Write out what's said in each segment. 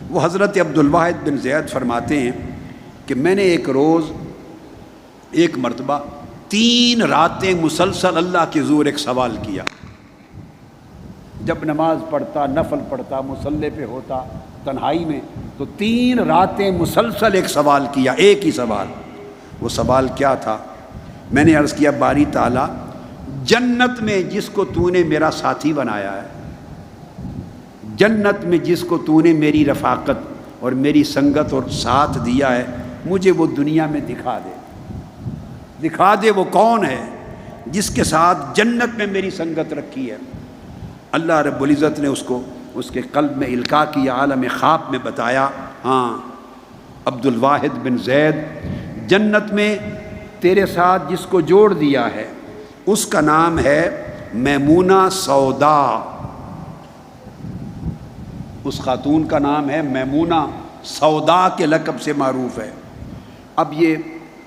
وہ حضرت عبدالواحد بن زید فرماتے ہیں کہ میں نے ایک مرتبہ 3 راتیں مسلسل اللہ کے حضور ایک سوال کیا. جب نماز پڑھتا، نفل پڑھتا، مصلی پہ ہوتا تنہائی میں، تو 3 راتیں مسلسل ایک سوال کیا، ایک ہی سوال. وہ سوال کیا تھا؟ میں نے عرض کیا باری تعالیٰ، جنت میں جس کو تو نے میرا ساتھی بنایا ہے، جنت میں جس کو تو نے میری رفاقت اور میری سنگت اور ساتھ دیا ہے، مجھے وہ دنیا میں دکھا دے وہ کون ہے جس کے ساتھ جنت میں میری سنگت رکھی ہے. اللہ رب العزت نے اس کے قلب میں القاء کیا، عالم خواب میں بتایا، ہاں عبدالواحد بن زید، جنت میں تیرے ساتھ جس کو جوڑ دیا ہے اس کا نام ہے میمونہ سودا. اس خاتون کا نام ہے میمونہ سودا کے لقب سے معروف ہے. اب یہ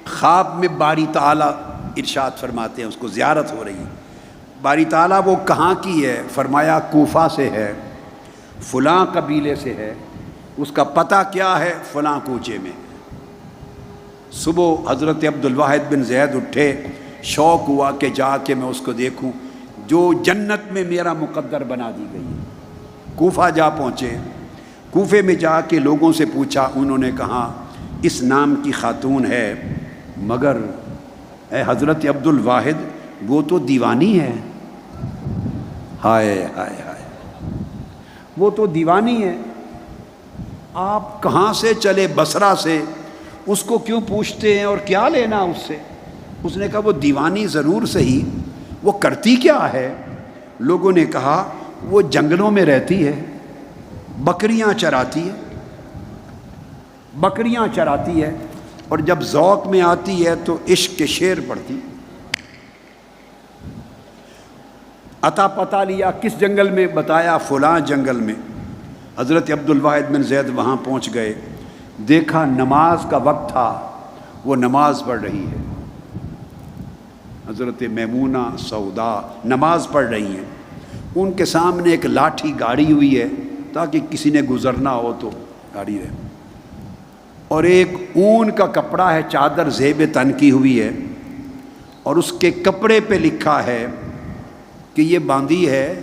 خواب میں باری تعالیٰ ارشاد فرماتے ہیں، اس کو زیارت ہو رہی ہے. باری تعالیٰ وہ کہاں کی ہے؟ فرمایا کوفہ سے ہے، فلاں قبیلے سے ہے، اس کا پتہ کیا ہے؟ فلاں کوچے میں. صبح حضرت عبدالواحد بن زید اٹھے، شوق ہوا کہ جا کے میں اس کو دیکھوں جو جنت میں میرا مقدر بنا دی گئی. کوفہ جا پہنچے، کوفے میں جا کے لوگوں سے پوچھا، انہوں نے کہا اس نام کی خاتون ہے، مگر اے حضرت عبدالواحد وہ تو دیوانی ہے. ہائے ہائے ہائے، وہ تو دیوانی ہے، آپ کہاں سے چلے؟ بصرہ سے، اس کو کیوں پوچھتے ہیں اور کیا لینا اس سے؟ اس نے کہا وہ دیوانی ضرور صحیح، وہ کرتی کیا ہے؟ لوگوں نے کہا وہ جنگلوں میں رہتی ہے، بکریاں چراتی ہے اور جب ذوق میں آتی ہے تو عشق کے شعر پڑھتی. عطا پتہ لیا کس جنگل میں؟ بتایا فلاں جنگل میں. حضرت عبدالواحد بن زید وہاں پہنچ گئے، دیکھا نماز کا وقت تھا، وہ نماز پڑھ رہی ہے. حضرت میمونہ سودا نماز پڑھ رہی ہیں، ان کے سامنے ایک لاٹھی گاڑی ہوئی ہے تاکہ کسی نے گزرنا ہو تو گاڑی رہے، اور ایک اون کا کپڑا ہے، چادر زیب تن کی ہوئی ہے، اور اس کے کپڑے پہ لکھا ہے کہ یہ باندھی ہے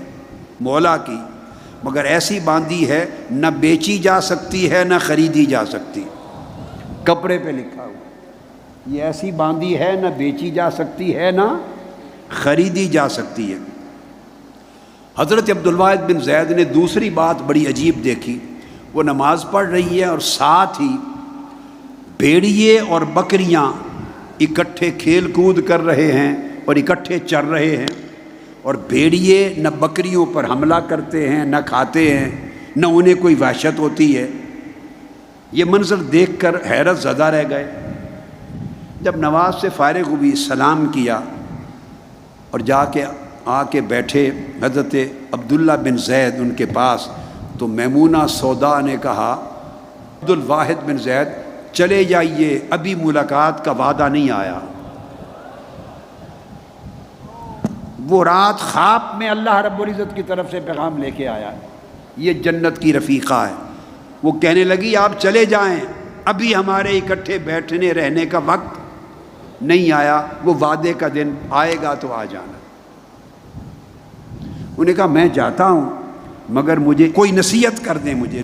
مولا کی، مگر ایسی باندھی ہے نہ بیچی جا سکتی ہے نہ خریدی جا سکتی. کپڑے پہ لکھا ہوا یہ ایسی باندھی ہے، نہ بیچی جا سکتی ہے نہ خریدی جا سکتی ہے. حضرت عبدالواحد بن زید نے دوسری بات بڑی عجیب دیکھی، وہ نماز پڑھ رہی ہے اور ساتھ ہی بھیڑیے اور بکریاں اکٹھے کھیل کود کر رہے ہیں اور اکٹھے چر رہے ہیں، اور بھیڑیے نہ بکریوں پر حملہ کرتے ہیں، نہ کھاتے ہیں، نہ انہیں کوئی وحشت ہوتی ہے. یہ منظر دیکھ کر حیرت زدہ رہ گئے. جب نماز سے فارغ ہوئی، سلام کیا اور آ کے بیٹھے حضرت عبداللہ بن زید ان کے پاس، تو میمونہ سودا نے کہا عبدالواحد بن زید چلے جائیے، ابھی ملاقات کا وعدہ نہیں آیا. وہ رات خواب میں اللہ رب العزت کی طرف سے پیغام لے کے آیا، یہ جنت کی رفیقہ ہے. وہ کہنے لگی آپ چلے جائیں، ابھی ہمارے اکٹھے بیٹھنے رہنے کا وقت نہیں آیا، وہ وعدے کا دن آئے گا تو آ جانا. انہوں نے کہا میں جاتا ہوں مگر مجھے کوئی نصیحت کر دیں مجھے.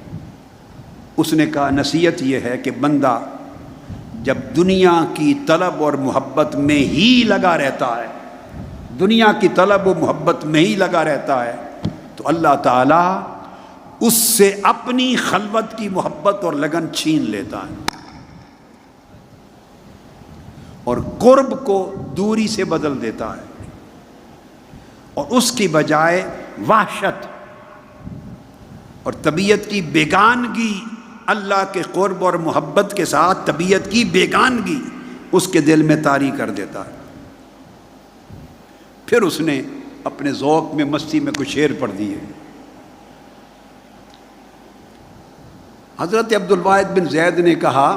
اس نے کہا نصیحت یہ ہے کہ بندہ جب دنیا کی طلب اور محبت میں ہی لگا رہتا ہے، دنیا کی طلب و محبت میں ہی لگا رہتا ہے، تو اللہ تعالیٰ اس سے اپنی خلوت کی محبت اور لگن چھین لیتا ہے اور قرب کو دوری سے بدل دیتا ہے، اور اس کی بجائے وحشت اور طبیعت کی بیگانگی، اللہ کے قرب اور محبت کے ساتھ طبیعت کی بیگانگی اس کے دل میں طاری کر دیتا ہے. پھر اس نے اپنے ذوق میں مستی میں کچھ شعر پڑھ دیے. حضرت عبدالواحد بن زید نے کہا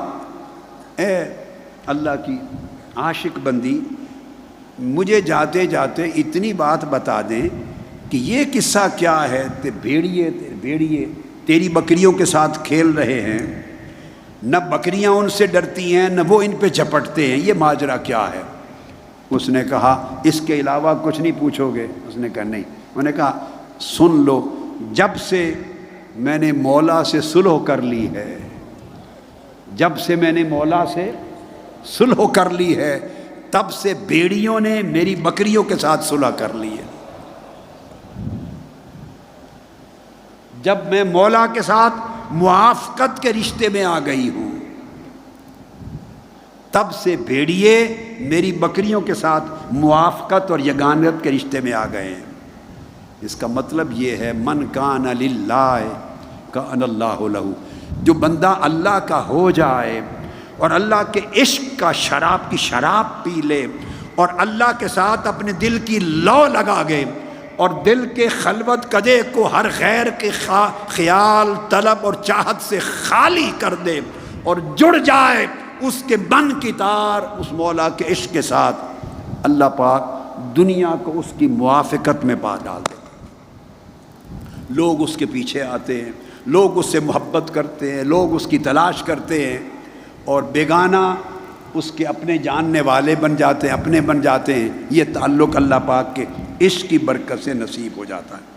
اے اللہ کی عاشق بندی، مجھے جاتے جاتے اتنی بات بتا دیں کہ یہ قصہ کیا ہے، بھیڑیے تیری بکریوں کے ساتھ کھیل رہے ہیں، نہ بکریاں ان سے ڈرتی ہیں نہ وہ ان پہ جھپٹتے ہیں، یہ ماجرا کیا ہے؟ اس نے کہا اس کے علاوہ کچھ نہیں پوچھو گے؟ اس نے کہا نہیں۔ انہوں نے کہا سن لو، جب سے میں نے مولا سے صلح کر لی ہے، جب سے میں نے مولا سے صلح کر لی ہے، تب سے بھیڑیوں نے میری بکریوں کے ساتھ صلح کر لی ہے۔ جب میں مولا کے ساتھ موافقت کے رشتے میں آ گئی ہوں، تب سے بھیڑیے میری بکریوں کے ساتھ موافقت اور یگانت کے رشتے میں آ گئے ہیں۔ اس کا مطلب یہ ہے من کان للہ کان اللہ لہ، جو بندہ اللہ کا ہو جائے اور اللہ کے عشق کا شراب کی شراب پی لے اور اللہ کے ساتھ اپنے دل کی لو لگا گئے اور دل کے خلوت کدے کو ہر غیر کے خیال طلب اور چاہت سے خالی کر دے اور جڑ جائے اس کے من کی تار اس مولا کے عشق کے ساتھ، اللہ پاک دنیا کو اس کی موافقت میں پا ڈال دے۔ لوگ اس کے پیچھے آتے ہیں، لوگ اس سے محبت کرتے ہیں، لوگ اس کی تلاش کرتے ہیں، اور بیگانہ اس کے اپنے جاننے والے بن جاتے ہیں، اپنے بن جاتے ہیں۔ یہ تعلق اللہ پاک کے عشق کی برکت سے نصیب ہو جاتا ہے۔